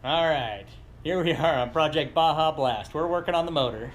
All right, here we are on Project Baja Blast. We're working on the motor.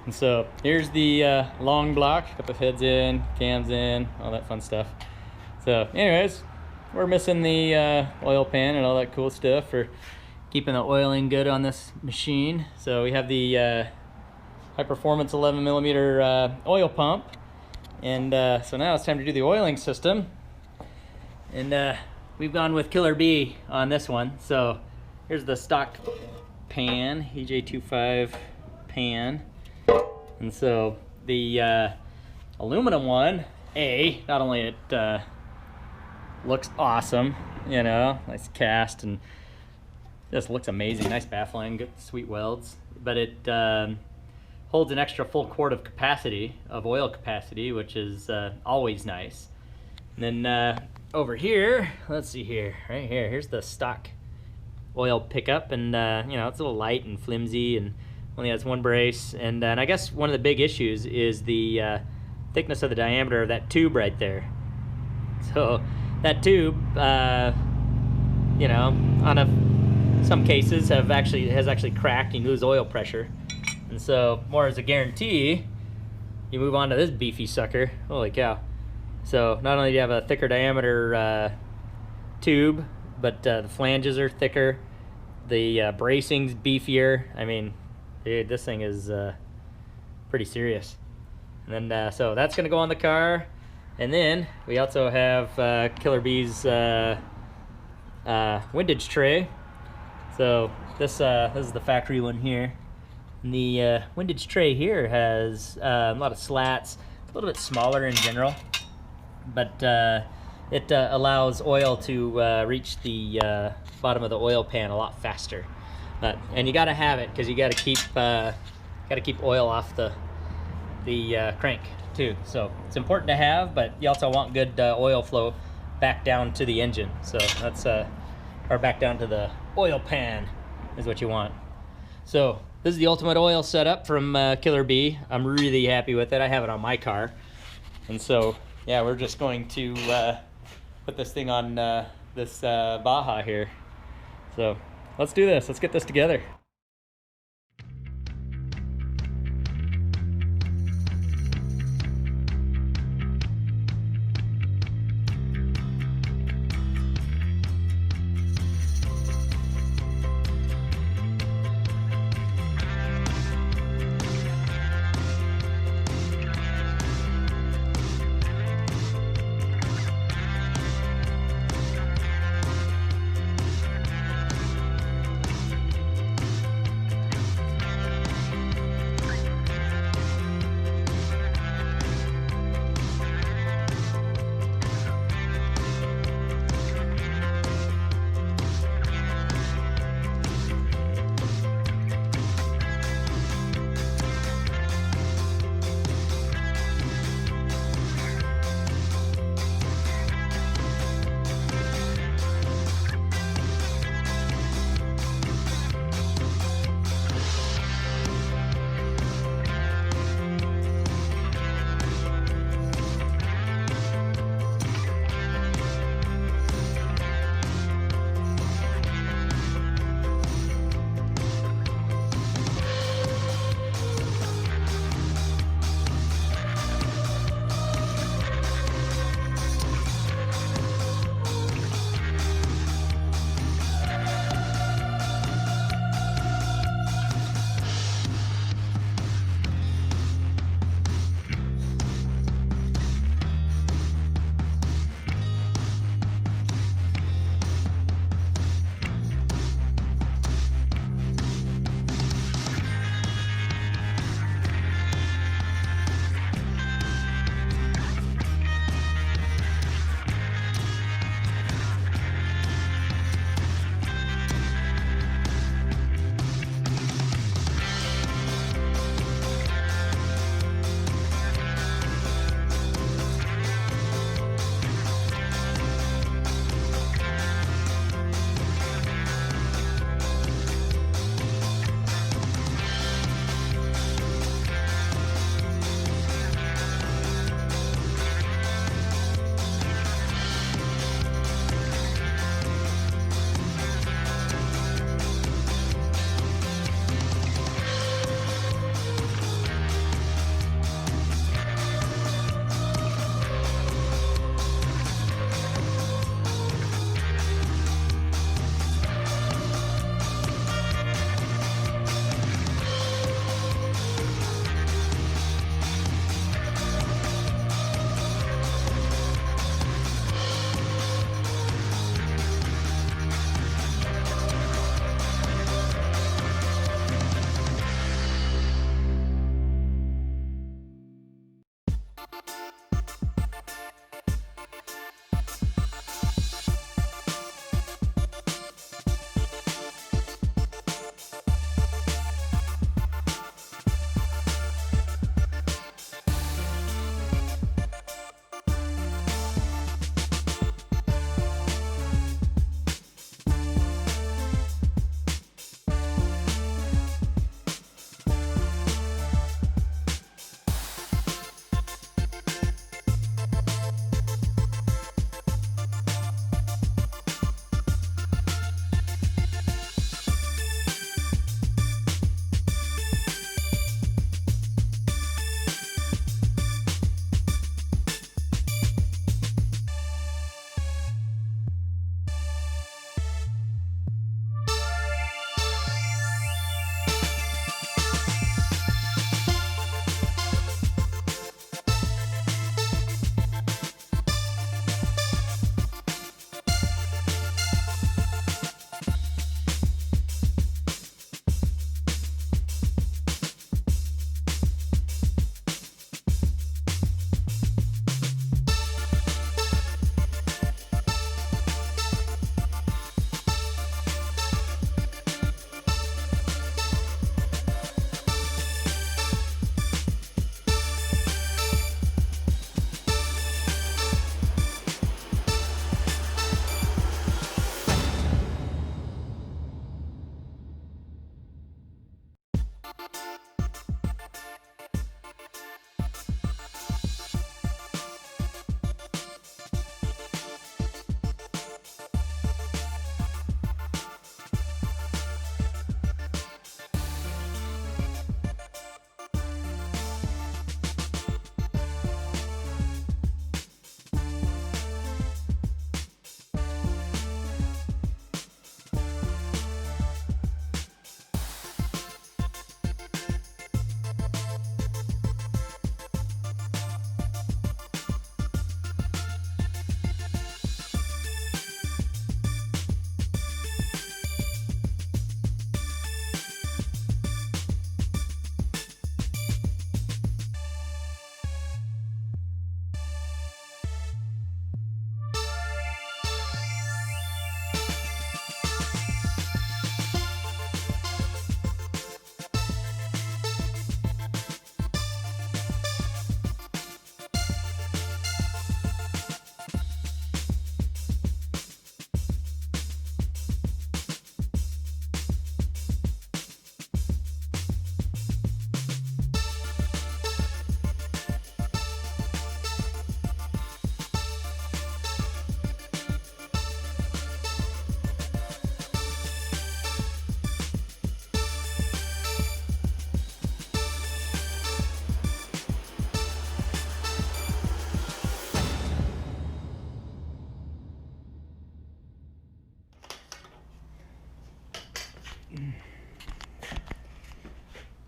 And so here's the long block, got the heads in, cams in, all that fun stuff. So anyways, we're missing the oil pan and all that cool stuff for keeping the oiling good on this machine. So we have the high performance 11 millimeter oil pump. And so now it's time to do the oiling system. And we've gone with Killer B on this one. So here's the stock pan, EJ25 pan. And so the aluminum one, not only it looks awesome, you know, nice cast and just looks amazing, nice baffling, good sweet welds, but it holds an extra full quart of capacity, of oil capacity, which is always nice. And then over here, let's see here, right here, here's the stock oil pickup, and you know, it's a little light and flimsy and only has one brace. And I guess one of the big issues is the thickness of the diameter of that tube right there. So that tube, you know, some cases has actually cracked and you lose oil pressure. And so, more as a guarantee, you move on to this beefy sucker. Holy cow. So not only do you have a thicker diameter tube, but the flanges are thicker, the bracing's beefier. I mean, dude, this thing is pretty serious. And then, so that's gonna go on the car. And then we also have Killer B's windage tray. So this is the factory one here. And the windage tray here has a lot of slats, a little bit smaller in general, but it allows oil to reach the bottom of the oil pan a lot faster. And you got to have it because you got to keep oil off the crank too. So it's important to have, but you also want good oil flow back down to the engine. So that's or back down to the oil pan is what you want. So this is the ultimate oil setup from Killer B. I'm really happy with it. I have it on my car. And so, yeah, we're just going to put this thing on this Baja here. So let's do this. Let's get this together.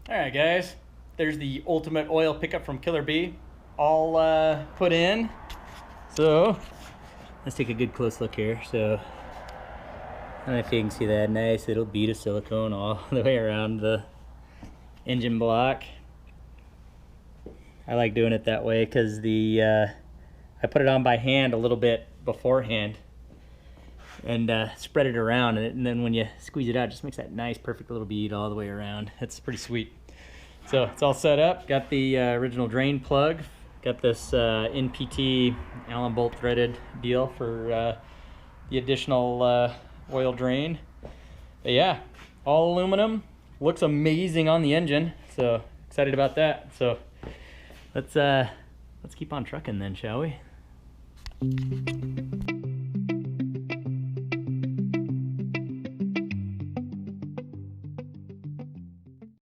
All right, guys, there's the ultimate oil pickup from Killer Bee, all put in. So let's take a good close look here. So I don't know if you can see that nice little bead of silicone all the way around the engine block. I like doing it that way because I put it on by hand a little bit beforehand and spread it around, and then when you squeeze it out, it just makes that nice perfect little bead all the way around. That's pretty sweet. So it's all set up. Got the original drain plug. Got this NPT Allen bolt threaded deal for the additional oil drain. But yeah, all aluminum. Looks amazing on the engine. So excited about that. So let's keep on trucking then, shall we?